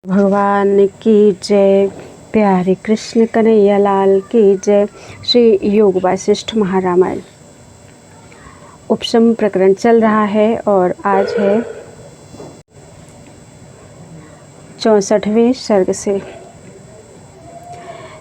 भगवान की जय। प्यारे कृष्ण कन्हैया लाल की जय। श्री योग वासिष्ठ महारामायण उपशम प्रकरण चल रहा है और आज है 64वें सर्ग से।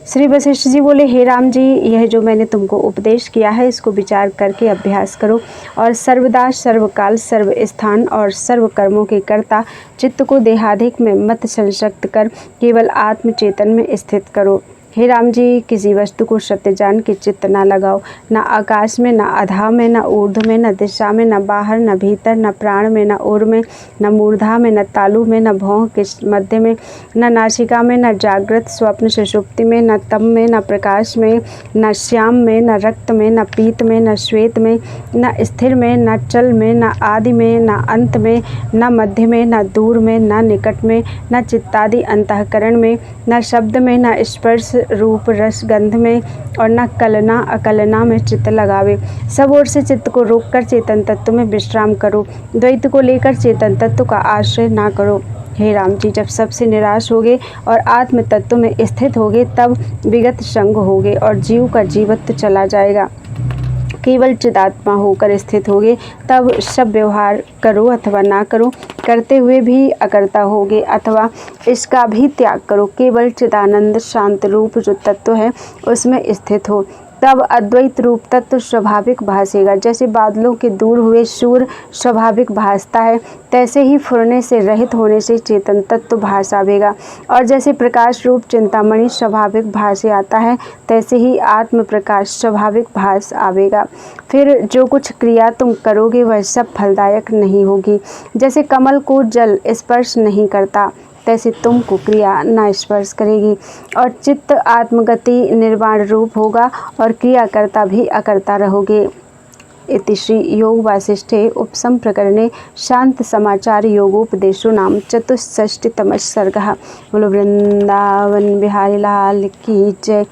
श्री वशिष्ठ जी बोले, हे राम जी, यह जो मैंने तुमको उपदेश किया है इसको विचार करके अभ्यास करो और सर्वदा सर्वकाल सर्व स्थान और सर्व कर्मों के कर्ता चित्त को देहाधिक में मत संशक्त कर केवल आत्म चेतन में स्थित करो। हे राम जी, किसी वस्तु को सत्य जान के चित्त ना लगाओ, ना आकाश में, ना अधा में, ना ऊर्ध्व में, न दिशा में, न बाहर, न भीतर, न प्राण में, न उर में, न मूर्धा में, न तालु में, न भौं के मध्य में, न नासिका में, न जागृत स्वप्न सुषुप्ति में, न तम में, न प्रकाश में, न श्याम में, न रक्त में, न पीत में, न श्वेत में, न स्थिर में, न चल में, न आदि में, न अंत में, न मध्य में, न दूर में, न निकट में, न चित्तादि अंतःकरण में, न शब्द में, न स्पर्श रूप रस गंध में, और न कलना अकलना में चित्त लगावे। सब ओर से चित्त को रोककर चेतन तत्व में विश्राम करो। द्वैत को लेकर चेतन तत्व का आश्रय ना करो। हे राम जी, जब सबसे निराश होगे और आत्म तत्व में स्थित होगे तब विगत संग होगे और जीव का जीवत्व चला जाएगा। केवल चिदात्मा होकर स्थित होगे तब सब व्यवहार करो अथवा ना करो, करते हुए भी अकर्ता होगे अथवा इसका भी त्याग करो। केवल चिदानंद शांत रूप जो तत्व है उसमें स्थित हो, तब अद्वैत रूप तत्व स्वाभाविक भासेगा। जैसे बादलों के दूर हुए सूर्य स्वाभाविक भासता है, तैसे ही फुरने से रहित होने से चेतन तत्व भास आवेगा। और जैसे प्रकाश रूप चिंतामणि स्वाभाविक भासे आता है, तैसे ही आत्म प्रकाश स्वाभाविक भास आवेगा। फिर जो कुछ क्रिया तुम करोगे वह सब फलदायक नहीं होगी। जैसे कमल को जल स्पर्श नहीं करता, तैसे तुमको क्रिया न स्पर्श करेगी। और चित्त आत्मगति निर्वाण रूप होगा और क्रिया करता भी अकर्ता रहोगे। इति श्री योग वासिष्ठे उपशम प्रकरणे शांत समाचार योगोपदेशो नाम चतुष्षष्टितमः सर्गः। बोलो वृंदावन बिहारी लाल की जय।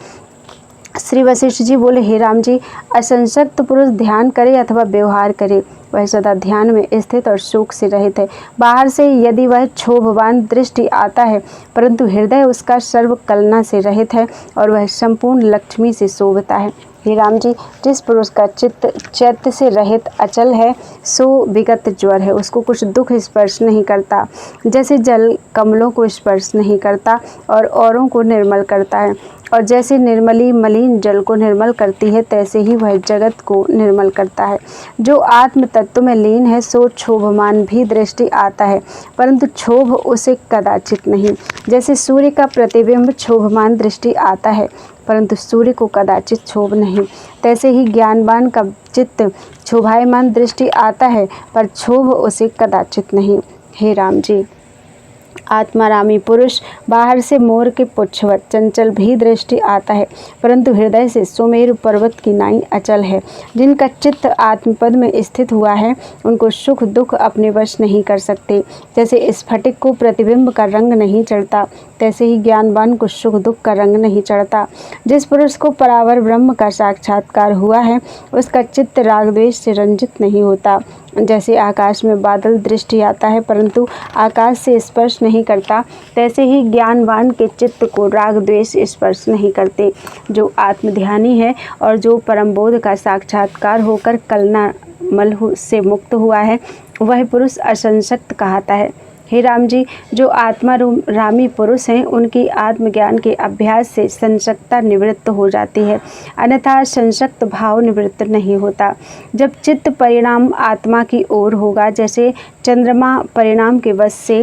श्री वशिष्ठ जी बोले, हे राम जी, असंशक्त पुरुष ध्यान करे अथवा व्यवहार करे वह सदा ध्यान में स्थित और शोक से रहित है। बाहर से यदि वह क्षोभवान दृष्टि आता है परंतु हृदय उसका सर्व कलना से रहित है और वह संपूर्ण लक्ष्मी से शोभता है। हे राम जी, जिस पुरुष का चित्त चैत्य से रहित अचल है सो विगत ज्वर है, उसको कुछ दुख स्पर्श नहीं करता। जैसे जल कमलों को स्पर्श नहीं करता और औरों को निर्मल करता है, और जैसे निर्मली मलिन जल को निर्मल करती है तैसे ही वह जगत को निर्मल करता है। जो आत्म तत्व में लीन है सो क्षोभमान भी दृष्टि आता है परंतु क्षोभ उसे कदाचित नहीं। जैसे सूर्य का प्रतिबिंब क्षोभमान दृष्टि आता है परंतु सूर्य को कदाचित क्षोभ नहीं, तैसे ही ज्ञानवान का चित्त क्षोभायमान दृष्टि आता है पर क्षोभ उसे कदाचित नहीं। हे राम जी, आत्मारामी पुरुष बाहर से मोर के पुच्छवत चंचल भी दृष्टि आता है परंतु हृदय से सुमेरु पर्वत की नाई अचल है। जिनका चित्त आत्मपद में स्थित हुआ है उनको सुख दुख अपने वश नहीं कर सकते। जैसे स्फटिक को प्रतिबिंब का रंग नहीं चढ़ता तैसे ही ज्ञानवान को सुख दुख का रंग नहीं चढ़ता। जिस पुरुष को परावर ब्रह्म का साक्षात्कार हुआ है उसका चित्त राग द्वेष से रंजित नहीं होता। जैसे आकाश में बादल दृष्टि आता है परंतु आकाश से स्पर्श नहीं करता, तैसे ही ज्ञानवान के चित्त को राग द्वेष स्पर्श नहीं करते। जो आत्मध्यानी है और जो परम बोध का साक्षात्कार होकर कलना मल से मुक्त हुआ है वह पुरुष असंशक्त कहता है। हे राम जी, जो आत्मा रामी पुरुष हैं उनकी आत्मज्ञान के अभ्यास से संशक्ता निवृत्त हो जाती है, अन्यथा संशक्त भाव निवृत्त नहीं होता। जब चित्त परिणाम आत्मा की ओर होगा, जैसे चंद्रमा परिणाम के वश से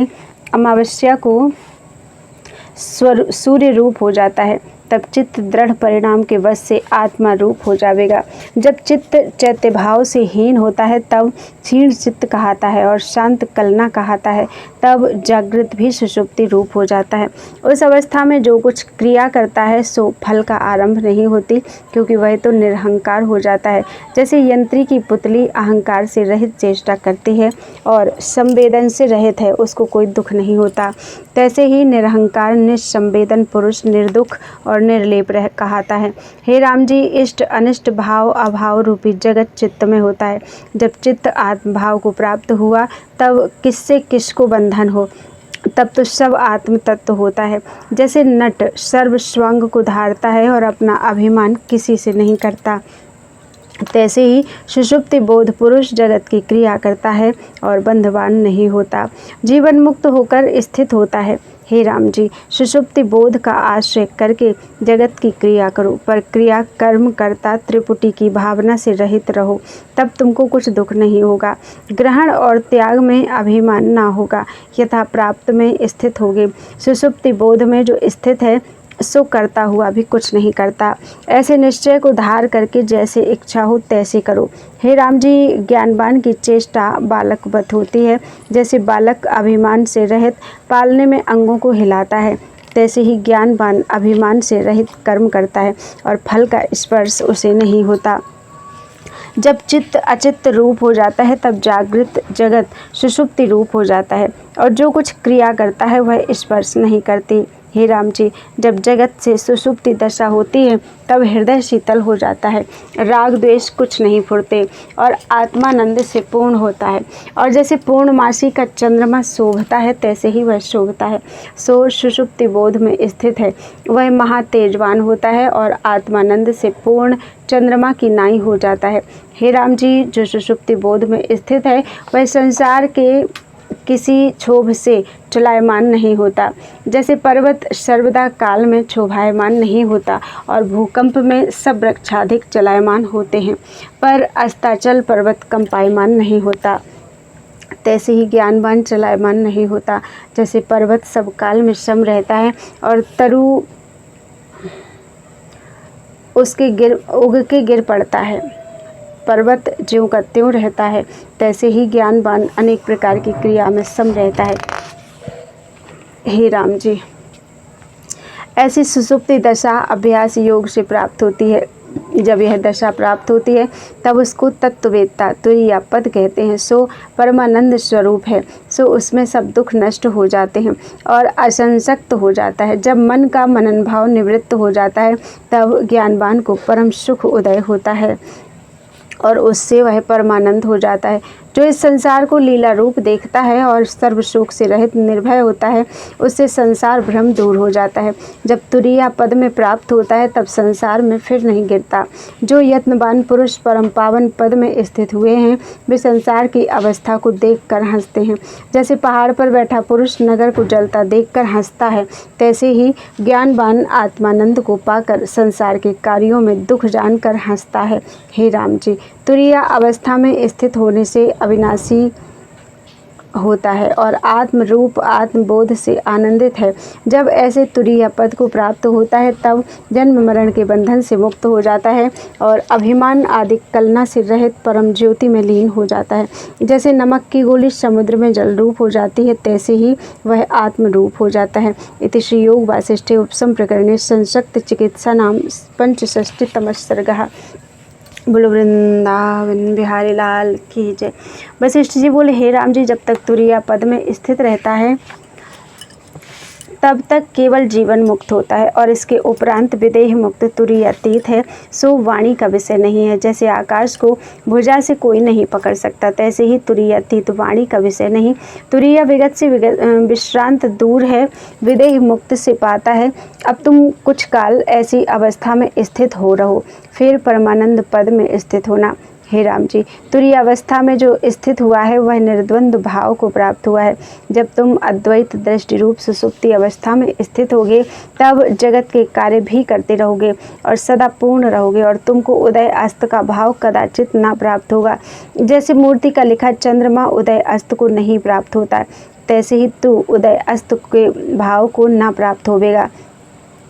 अमावस्या को सूर्य रूप हो जाता है, तब चित्त दृढ़ परिणाम के वश से आत्मा रूप हो जाएगा। जब चित्त चैत्य भाव से हीन होता है तब क्षीण चित्त कहता है और शांत कलना कहता है, तब जागृत भी सुषुप्ति रूप हो जाता है। उस अवस्था में जो कुछ क्रिया करता है सो फल का आरंभ नहीं होती, क्योंकि वह तो निरहंकार हो जाता है। जैसे यंत्री की पुतली अहंकार से रहित चेष्टा करती है और संवेदन से रहित है, उसको कोई दुख नहीं होता, तैसे ही निरहंकार निसंवेदन पुरुष निर्दुख और निर्लेप रह कहता है। हे राम जी, इष्ट अनिष्ट भाव अभाव रूपी जगत चित्त में होता है। जब चित्त आत्मभाव को प्राप्त हुआ तब किससे किसको बंधन हो, तब तो सब आत्म तत्व होता है। जैसे नट सर्वस्वांग को धारता है और अपना अभिमान किसी से नहीं करता, तैसे ही सुषुप्ति बोध पुरुष जगत की क्रिया करता है और बंधवान नहीं होता, जीवन मुक्त होकर स्थित होता है। हे राम जी, सुषुप्ति बोध का आश्रय करके जगत की क्रिया करो, पर क्रिया कर्म करता त्रिपुटी की भावना से रहित रहो, तब तुमको कुछ दुख नहीं होगा। ग्रहण और त्याग में अभिमान ना होगा, यथा प्राप्त में स्थित होगे। सुषुप्ति बोध में जो स्थित है सो करता हुआ भी कुछ नहीं करता। ऐसे निश्चय को धार करके जैसे इच्छा हो तैसे करो। हे राम जी, ज्ञानवान की चेष्टा बालकवत होती है। जैसे बालक अभिमान से रहित पालने में अंगों को हिलाता है, तैसे ही ज्ञानवान अभिमान से रहित कर्म करता है और फल का स्पर्श उसे नहीं होता। जब चित्त अचित्त रूप हो जाता है तब जागृत जगत सुषुप्ति रूप हो जाता है, और जो कुछ क्रिया करता है वह स्पर्श नहीं करती। हे राम जी, जब जगत से सुषुप्ति दशा होती है तब हृदय शीतल हो जाता है, राग द्वेष कुछ नहीं फुरते और आत्मानंद से पूर्ण होता है। और जैसे पूर्णमासी का चंद्रमा शोभता है तैसे ही वह शोभता है। सो सुषुप्ति बोध में स्थित है वह महातेजवान होता है और आत्मानंद से पूर्ण चंद्रमा की नाई हो जाता है। हे राम जी, जो सुषुप्ति बोध में स्थित है वह संसार के किसी क्षोभ से चलायमान नहीं होता। जैसे पर्वत सर्वदा काल में क्षोभायमान नहीं होता और भूकंप में सब वृक्षाधिक चलायमान होते हैं, पर अस्ताचल पर्वत कंपायमान नहीं होता, तैसे ही ज्ञानवान चलायमान नहीं होता। जैसे पर्वत सब काल में सम रहता है और तरु उसके उग के गिर पड़ता है, पर्वत ज्यों का त्यों रहता है, तैसे ही ज्ञानवान अनेक प्रकार की क्रिया में सम रहता है। हे राम जी, ऐसी सुषुप्ति दशा अभ्यास योग से प्राप्त होती है। जब यह दशा प्राप्त होती है तब उसको तत्ववेत्ता तुरीया पद कहते हैं। सो परमानंद स्वरूप है, सो उसमें सब दुख नष्ट हो जाते हैं और असंसक्त हो जाता है। जब मन का मनन भाव निवृत्त हो जाता है तब ज्ञानवान को परम सुख उदय होता है और उससे वह परमानंद हो जाता है। जो इस संसार को लीला रूप देखता है और सर्व शोक से रहित निर्भय होता है, उससे संसार भ्रम दूर हो जाता है। जब तुरीया पद में प्राप्त होता है तब संसार में फिर नहीं गिरता। जो यत्नवान पुरुष परम पावन पद में स्थित हुए हैं वे संसार की अवस्था को देखकर हंसते हैं। जैसे पहाड़ पर बैठा पुरुष नगर को जलता देखकर हंसता है, तैसे ही ज्ञानवान आत्मानंद को पाकर संसार के कार्यों में दुख जानकर हंसता है। हे राम जी, तुरीया अवस्था में स्थित होने से अविनाशी होता है और आत्म रूप आत्मबोध से आनंदित है। जब ऐसे तुरीय पद को प्राप्त होता है तब जन्म मरण के बंधन से मुक्त हो जाता है और अभिमान आदि कलना से रहित परम ज्योति में लीन हो जाता है। जैसे नमक की गोली समुद्र में जल रूप हो जाती है तैसे ही वह आत्म रूप हो जाता है। इति श्री योग वासिष्ठे उपसम प्रकरणे संशक्त चिकित्सा नाम पंचषष्टितमः सर्गः। बोलो वृंदावन बिहारी लाल की जय। वशिष्ठ जी बोले, हे राम जी, जब तक तुरीया पद में स्थित रहता है तब तक केवल जीवन मुक्त होता है और इसके उपरांत विदेह मुक्त तुरीयातीत है, सो वाणी का विषय नहीं है। जैसे आकाश को भुजा से कोई नहीं पकड़ सकता तैसे ही तुरीयातीत वाणी का विषय नहीं। तुरीया विगत से विश्रांत दूर है, विदेह मुक्त से पाता है। अब तुम कुछ काल ऐसी अवस्था में स्थित हो रहो, फिर परमानंद पद में स्थित होना। हे राम जी, तुरीय अवस्था में जो स्थित हुआ है वह निर्द्वंद्व भाव को प्राप्त हुआ है। जब तुम अद्वैत दृष्टि रूप सुसुप्ति अवस्था में स्थित होगे तब जगत के कार्य भी करते रहोगे और सदा पूर्ण रहोगे और तुमको उदय अस्त का भाव कदाचित ना प्राप्त होगा। जैसे मूर्ति का लिखा चंद्रमा उदय अस्त को नहीं प्राप्त होता है, तैसे ही तू उदय अस्त के भाव को ना प्राप्त होवेगा।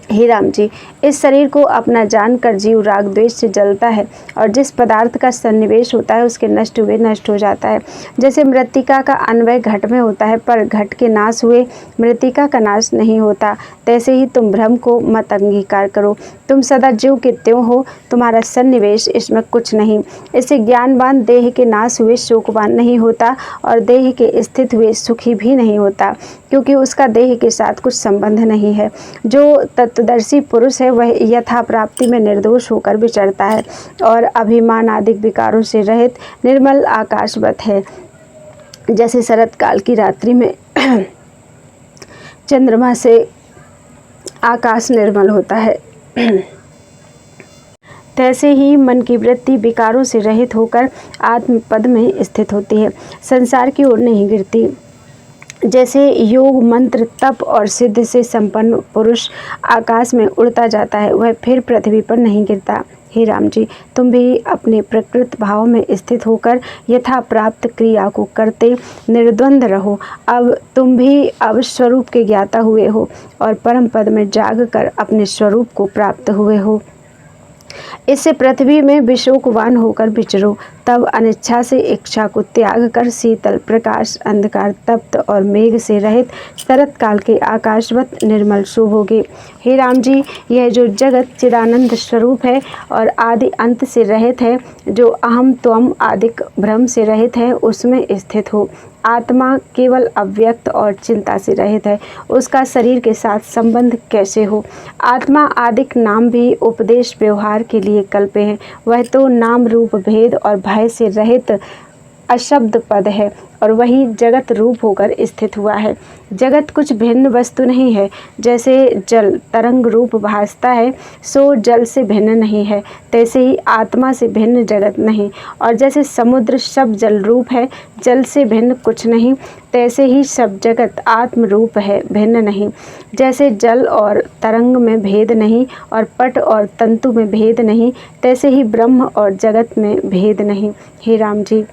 हे राम जी, इस शरीर को अपना जानकर जीव राग द्वेष से जलता है और जिस पदार्थ का सन्निवेश होता है उसके नष्ट हुए नष्ट हो जाता है। जैसे मृत्तिका का अन्वय घट में होता है पर घट के नाश हुए मृत्तिका का नाश नहीं होता, तैसे ही तुम भ्रम को मत अंगीकार करो। तुम सदा जीव के त्यों हो, तुम्हारा सन्निवेश इसमें कुछ नहीं। इससे ज्ञानवान देह के नाश हुए शोकवान नहीं होता और देह के स्थित हुए सुखी भी नहीं होता, क्योंकि उसका देह के साथ कुछ संबंध नहीं है। जो तत्वदर्शी पुरुष है वह यथा प्राप्ति में निर्दोष होकर विचरता है और अभिमान आदि विकारों से रहित निर्मल आकाशवत है। जैसे शरत काल की रात्रि में चंद्रमा से आकाश निर्मल होता है, तैसे ही मन की वृत्ति विकारों से रहित होकर आत्मपद में स्थित होती है, संसार की ओर नहीं गिरती। जैसे योग मंत्र तप और सिद्ध से संपन्न पुरुष आकाश में उड़ता जाता है, वह फिर पृथ्वी पर नहीं गिरता। हे राम जी, तुम भी अपने प्रकृत भाव में स्थित होकर यथा प्राप्त क्रिया को करते निर्द्वंद रहो। अब तुम भी अब स्वरूप के ज्ञाता हुए हो और परम पद में जाग कर अपने स्वरूप को प्राप्त हुए हो। इससे पृथ्वी में विशोकवान होकर विचरो, तब अनिच्छा से इच्छा को त्याग कर शीतल प्रकाश अंधकार तप्त और मेघ से रहित शरत काल के आकाशवत निर्मल शोभोगे। हे राम जी, यह जो जगत चिदानंद स्वरूप है और आदि अंत से रहित है, जो अहम त्वम आदिक भ्रम से रहित है, उसमें स्थित हो। आत्मा केवल अव्यक्त और चिंता से रहित है, उसका शरीर के साथ संबंध कैसे हो। आत्मा आदिक नाम भी उपदेश व्यवहार के लिए कल्पे हैं, वह तो नाम रूप भेद और भय से रहित अशब्द पद है और वही जगत रूप होकर स्थित हुआ है। जगत कुछ भिन्न वस्तु नहीं है। जैसे जल तरंग रूप भासता है, सो जल से भिन्न नहीं है, तैसे ही आत्मा से भिन्न जगत नहीं। और जैसे समुद्र सब जल रूप है, जल से भिन्न कुछ नहीं, तैसे ही सब जगत आत्म रूप है, भिन्न नहीं। जैसे जल और तरंग में भेद नहीं और पट और तंतु में भेद नहीं, तैसे ही ब्रह्म और जगत में भेद नहीं। हे राम जी,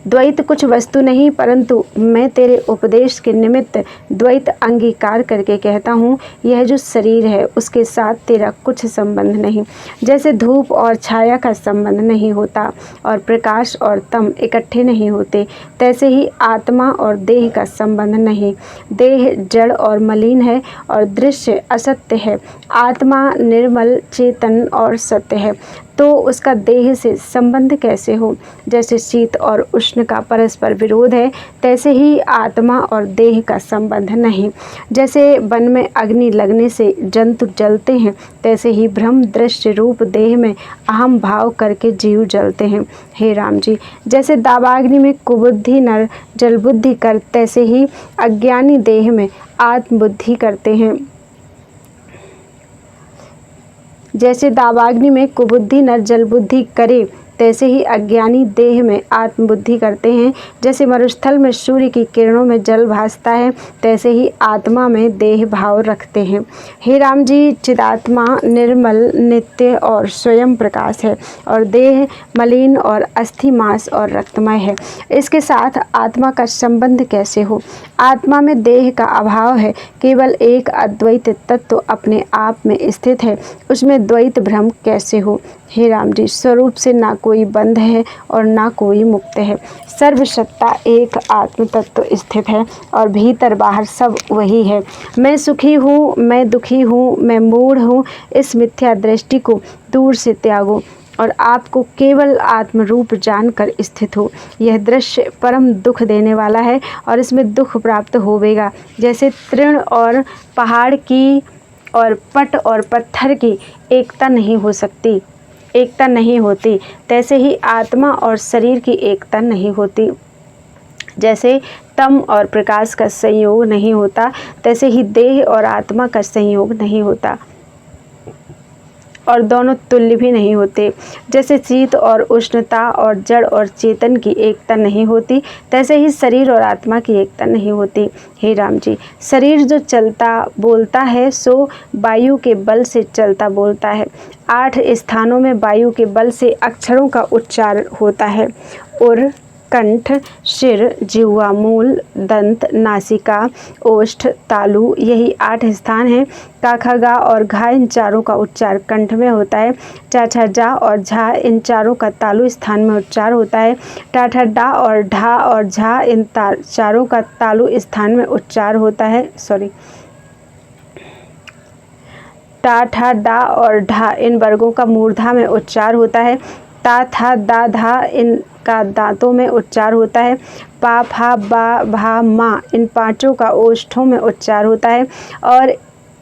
द्वैत कुछ वस्तु नहीं, परंतु मैं तेरे उपदेश के निमित्त द्वैत अंगीकार करके कहता हूँ, यह जो शरीर है उसके साथ तेरा कुछ संबंध नहीं। जैसे धूप और छाया का संबंध नहीं होता और प्रकाश और तम इकट्ठे नहीं होते, तैसे ही आत्मा और देह का संबंध नहीं। देह जड़ और मलिन है और दृश्य असत्य है, आत्मा निर्मल चेतन और सत्य है, तो उसका देह से संबंध कैसे हो। जैसे शीत और उष्ण का परस्पर विरोध है, तैसे ही आत्मा और देह का संबंध नहीं। जैसे वन में अग्नि लगने से जंतु जलते हैं, तैसे ही ब्रह्म दृश्य रूप देह में अहम भाव करके जीव जलते हैं। हे राम जी, जैसे दावाग्नि में कुबुद्धि नर जल बुद्धि कर, तैसे ही अज्ञानी देह में आत्मबुद्धि करते हैं। जैसे दावाग्नि में कुबुद्धि नर जल बुद्धि करे, तैसे ही अज्ञानी देह में आत्मबुद्धि करते हैं। जैसे मरुस्थल में सूर्य की किरणों में जल भासता है, तैसे ही आत्मा में देह भाव रखते हैं। हे राम जी, चिदात्मा निर्मल नित्य और स्वयं प्रकाश है और देह मलिन और अस्थि मांस और रक्तमय है। इसके साथ आत्मा का संबंध कैसे हो। आत्मा में देह का अभाव है, केवल एक अद्वैत तत्व अपने आप में स्थित है, उसमें द्वैत भ्रम कैसे हो। हे राम जी, स्वरूप से ना कोई बंध है और ना कोई मुक्त है। सर्वसत्ता एक आत्म तत्व स्थित है और भीतर बाहर सब वही है। मैं सुखी हूँ, मैं दुखी हूँ, मैं मूढ़ हूँ, इस मिथ्या दृष्टि को दूर से त्यागो और आपको केवल आत्मरूप जानकर स्थित हो। यह दृश्य परम दुख देने वाला है और इसमें दुख प्राप्त होवेगा। जैसे तृण और पहाड़ की और पट और पत्थर की एकता नहीं हो सकती, एकता नहीं होती, तैसे ही आत्मा और शरीर की एकता नहीं होती। जैसे तम और प्रकाश का संयोग नहीं होता, तैसे ही देह और आत्मा का संयोग नहीं होता और दोनों तुल्य भी नहीं होते। जैसे शीत और उष्णता और जड़ और चेतन की एकता नहीं होती, तैसे ही शरीर और आत्मा की एकता नहीं होती। हे राम जी, शरीर जो चलता बोलता है, सो वायु के बल से चलता बोलता है। 8 स्थानों में वायु के बल से अक्षरों का उच्चार होता है। उर, कंठ, सिर, जिह्वा, मूल, दंत, नासिका, ओष्ठ, तालु, यही 8 स्थान हैं। का, ख, गा और घा, इन चारों का उच्चार कंठ में होता है। चा, छा, जा और झा, इन चारों का तालु स्थान में उच्चार होता है। टा, ठा, डा और ढा और झा, इन चारों का तालु स्थान में उच्चार होता है। टा, ठा, डा और ढा, इन वर्गों का मूर्धा में उच्चार होता है। ता, था, दा, धा, इन का दांतों में उच्चार होता है। पा, फा, बा, भा, मा, इन 5 का ओष्ठों में उच्चार होता है। और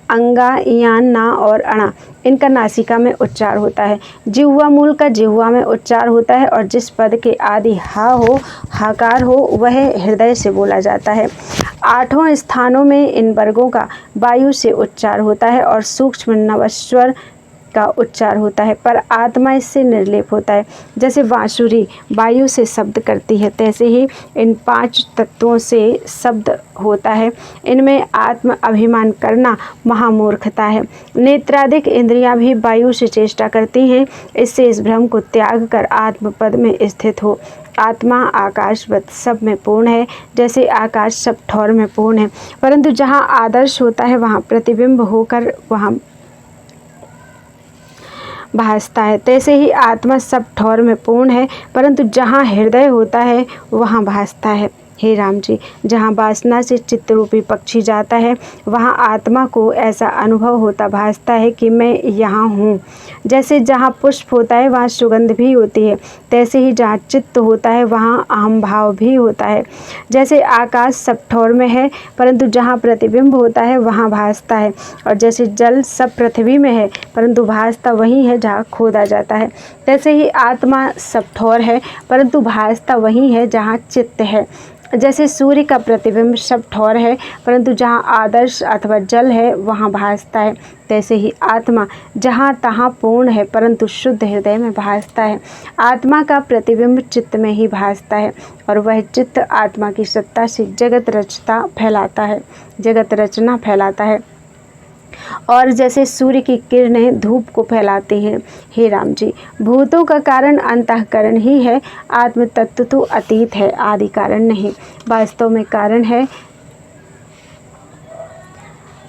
अंगा, यान, ना और अणा इनका नासिका में उच्चार होता है। जिह्वा मूल का जिह्वा में उच्चार होता है और जिस पद के आदि हा हो, हाकार हो, वह हृदय से बोला जाता है। 8 स्थानों में इन वर्गों का वायु से उच्चार होता है और सूक्ष्म नवस्वर का उच्चार होता है, पर आत्मा इससे निर्लेप होता है। जैसे बांसुरी वायु से शब्द करती है, तैसे ही इन 5 तत्वों से शब्द होता है। इनमें आत्म अभिमान करना महामूर्खता है। नेत्रादिक इंद्रियां भी वायु से चेष्टा करती हैं, इससे इस भ्रम को त्याग कर आत्मपद में स्थित हो। आत्मा आकाशवत सब में पूर्ण है, जैसे आकाश सब ठौर में पूर्ण है, परंतु जहाँ आदर्श होता है वहाँ प्रतिबिंब होकर वहाँ भासता है। तैसे ही आत्मा सब ठौर में पूर्ण है, परंतु जहाँ हृदय होता है वहाँ भासता है। हे राम जी, जहाँ वासना से चित्त रूपी पक्षी जाता है वहाँ आत्मा को ऐसा अनुभव होता भासता है कि मैं यहाँ हूँ। जैसे जहाँ पुष्प होता है वहाँ सुगंध भी होती है, तैसे ही जहाँ चित्त होता है वहाँ अहम भाव भी होता है। जैसे आकाश सब ठौर में है, परंतु जहाँ प्रतिबिंब होता है वहाँ भासता है, और जैसे जल सब पृथ्वी में है, परंतु भासता वही है जहाँ खोदा जाता है। तैसे ही आत्मा सब ठौर है, परंतु भासता वही है जहाँ चित्त है। जैसे सूर्य का प्रतिबिंब सब ठौर है, परंतु जहाँ आदर्श अथवा जल है वहाँ भासता है, तैसे ही आत्मा जहाँ तहाँ पूर्ण है, परंतु शुद्ध हृदय में भासता है। आत्मा का प्रतिबिंब चित्त में ही भासता है, और वह चित्त आत्मा की सत्ता से जगत रचना फैलाता है। और जैसे सूर्य की किरणें धूप को फैलाती हैं। हे राम जी, भूतों का कारण अंतःकरण ही है, आत्म तत्व तो अतीत है, आदि कारण नहीं। वास्तव में कारण है।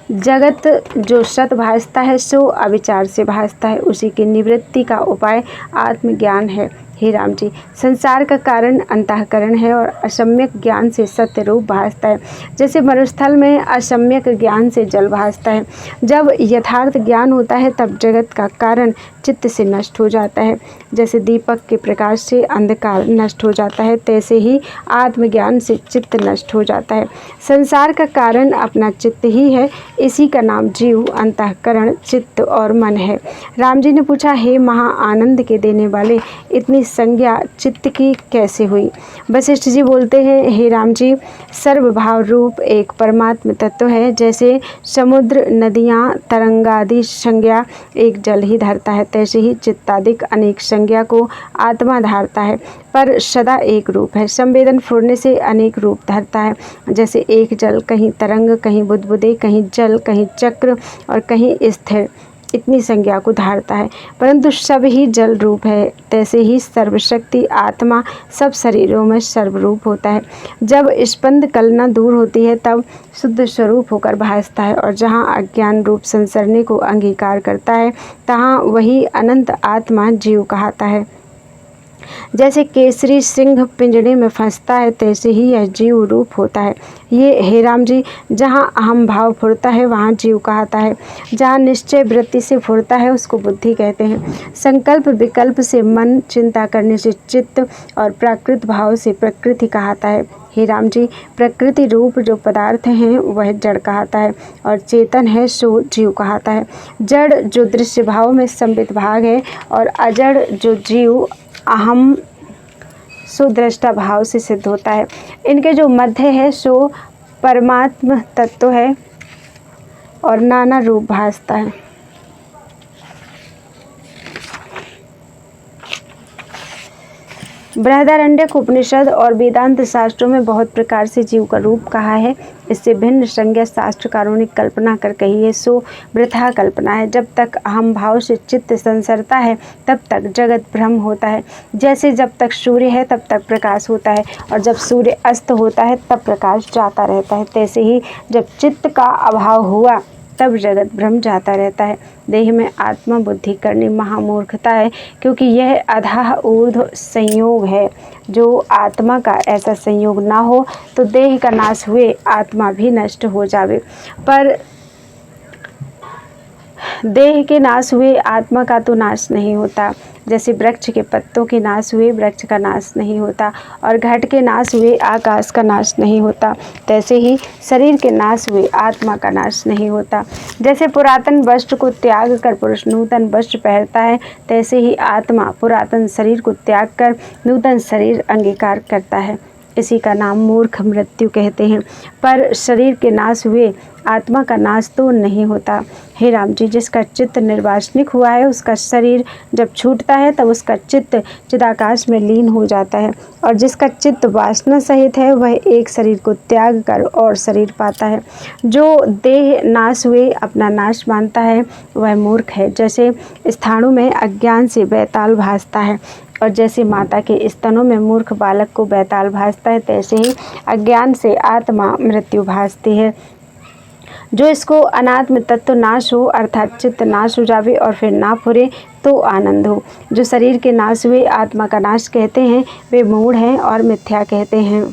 जगत जो सत भासता है सो अविचार से भासता है, उसी की निवृत्ति का उपाय आत्मज्ञान है। हे राम जी, संसार का कारण अंतःकरण है और असम्यक ज्ञान से सत्य रूप भासता है। जैसे मरुस्थल में असम्यक ज्ञान से जल भासता है। जब यथार्थ ज्ञान होता है तब जगत का कारण चित्त से नष्ट हो जाता है। जैसे दीपक के प्रकाश से अंधकार नष्ट हो जाता है, तैसे ही आत्मज्ञान से चित्त नष्ट हो जाता है। संसार का कारण अपना चित्त ही है, इसी का नाम जीव, अंतःकरण, चित्त और मन है। राम जी ने पूछा, हे महा आनंद के देने वाले, इतनी संज्ञा चित्त की कैसे हुई? वशिष्ठ जी बोलते हैं, हे राम जी, सर्वभाव रूप एक परमात्म तत्व है। जैसे समुद्र, नदियाँ, तरंगादि संज्ञा एक जल ही धरता है, तैसे ही चित्तादिक अनेक संज्ञा को आत्मा धारता है, पर सदा एक रूप है। संवेदन फुरने से अनेक रूप धरता है। जैसे एक जल कहीं तरंग, कहीं बुदबुदे, कहीं जल, कहीं चक्र और कहीं स्थिर, इतनी संज्ञा को धारता है, परंतु सब ही जल रूप है। तैसे ही सर्वशक्ति आत्मा सब शरीरों में सर्वरूप होता है। जब स्पंद कलना दूर होती है तब शुद्ध स्वरूप होकर भासता है, और जहाँ अज्ञान रूप संसरने को अंगीकार करता है तहाँ वही अनंत आत्मा जीव कहता है। जैसे केसरी सिंह पिंजड़े में फंसता है, तैसे ही यह जीव रूप होता है। ये हे राम जी, जहाँ अहम भाव फुरता है वहाँ जीव कहता है। जहाँ निश्चय वृत्ति से फुरता है उसको बुद्धि कहते हैं। संकल्प विकल्प से मन, चिंता करने से चित्त और प्राकृत भाव से प्रकृति कहता है। हे राम जी, प्रकृति रूप जो पदार्थ हैं वह जड़ कहता है, और चेतन है सो जीव कहता है। जड़ जो दृश्य भाव में संबित भाग है, और अजड़ जो जीव अहम सुदृष्टा भाव से सिद्ध होता है। इनके जो मध्य है सो परमात्म तत्व है और नाना रूप भासता है। बृहदारण्यक उपनिषद और वेदांत शास्त्रों में बहुत प्रकार से जीव का रूप कहा है। इससे भिन्न संज्ञा शास्त्रकारों ने कल्पना कर कही है, सो वृथा कल्पना है। जब तक अहम भाव से चित्त संसरता है तब तक जगत भ्रम होता है। जैसे जब तक सूर्य है तब तक प्रकाश होता है, और जब सूर्य अस्त होता है तब प्रकाश जाता रहता है, तैसे ही जब चित्त का अभाव हुआ तब जगत भ्रम जाता रहता है। देह में आत्मा बुद्धि करनी महामूर्खता है, क्योंकि यह अधः ऊर्ध्व संयोग है। जो आत्मा का ऐसा संयोग ना हो तो देह का नाश हुए आत्मा भी नष्ट हो जावे, पर देह के नाश हुए आत्मा का तो नाश नहीं होता। जैसे वृक्ष के पत्तों के नाश हुए वृक्ष का नाश नहीं होता और घट के नाश हुए आकाश का नाश नहीं होता, तैसे ही शरीर के नाश हुए आत्मा का नाश नहीं होता। जैसे पुरातन वस्त्र को त्याग कर पुरुष नूतन वस्त्र पहनता है, तैसे ही आत्मा पुरातन शरीर को त्याग कर नूतन शरीर अंगीकार करता है। इसी का नाम मूर्ख मृत्यु कहते हैं। पर शरीर के नाश हुए आत्मा का नाश तो नहीं होता। हे राम जी, जिसका चित्त निर्वासनिक हुआ है उसका शरीर जब छूटता है तब उसका चित्त चिदाकाश में लीन हो जाता है, और जिसका चित्त वासना सहित है वह एक शरीर को त्याग कर और शरीर पाता है। जो देह नाश हुए अपना नाश मानता है वह मूर्ख है। जैसे स्थानों में अज्ञान से बैताल भासता है और जैसे माता के स्तनों में मूर्ख बालक को बैताल भासता है, तैसे ही अज्ञान से आत्मा मृत्यु भासती है। जो इसको अनात्म तत्व नाश हो अर्थात चित्त नाश हो जावे और फिर ना फुरे तो आनंद हो। जो शरीर के नाश हुए आत्मा का नाश कहते हैं वे मूढ़ हैं और मिथ्या कहते हैं।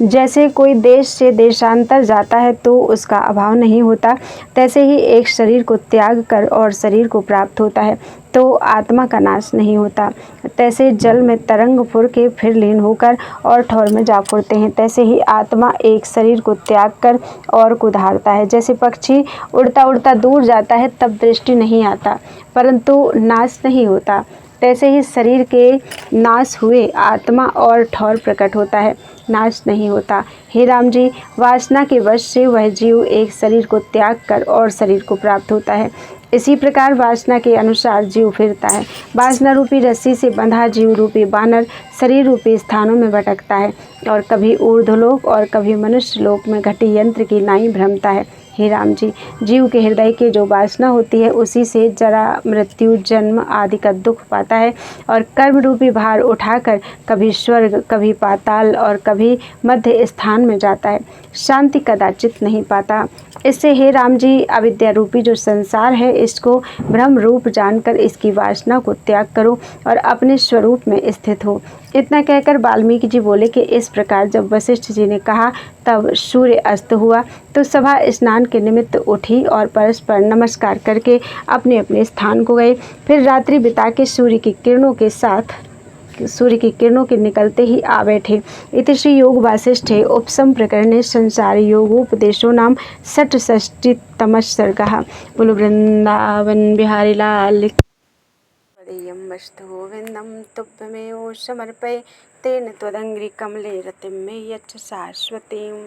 जैसे कोई देश से देशांतर जाता है तो उसका अभाव नहीं होता, तैसे ही एक शरीर को त्याग कर और शरीर को प्राप्त होता है तो आत्मा का नाश नहीं होता। तैसे जल में तरंग फुर के फिर लीन होकर और ठौर में जा फुरते हैं, तैसे ही आत्मा एक शरीर को त्याग कर और को धारता है। जैसे पक्षी उड़ता उड़ता दूर जाता है तब दृष्टि नहीं आता परंतु नाश नहीं होता, तैसे ही शरीर के नाश हुए आत्मा और ठौर प्रकट होता है, नाश नहीं होता। हे राम जी, वासना के वश से वह जीव एक शरीर को त्याग कर और शरीर को प्राप्त होता है। इसी प्रकार वासना के अनुसार जीव फिरता है। वासना रूपी रस्सी से बंधा जीव रूपी बानर शरीर रूपी स्थानों में भटकता है और कभी ऊर्ध्वलोक और कभी मनुष्य लोक में घटी यंत्र की नाई भ्रमता है। हे राम जी, जीव के हृदय की जो वासना होती है उसी से जरा मृत्यु जन्म आदि का दुख पाता है और कर्म रूपी भार उठाकर कभी स्वर्ग कभी पाताल और कभी मध्य स्थान में जाता है, शांति कदाचित नहीं पाता। इससे हे राम जी, अविद्या रूपी जो संसार है इसको भ्रम रूप जानकर इसकी वासना को त्याग करो और अपने स्वरूप में स्थित हो। इतना कहकर वाल्मीकि जी बोले कि इस प्रकार जब वशिष्ठ जी ने कहा तब सूर्य अस्त हुआ तो सभा स्नान के निमित्त उठी और परस्पर नमस्कार करके अपने अपने स्थान को गए। फिर रात्रि बिता के सूर्य की किरणों के निकलते ही आ बैठे। इति श्री योग वासिष्ठे उपसम प्रकरणे संसार योगोपदेशो नाम षट्षष्टितमः सर्गः। बोलो वृंदावन बिहारी लाल वस्तु गोविंदम तुभ्यमेव समर्पये तेन त्वदंघ्रि कमले रतिं मे यच्छ शाश्वतीम्।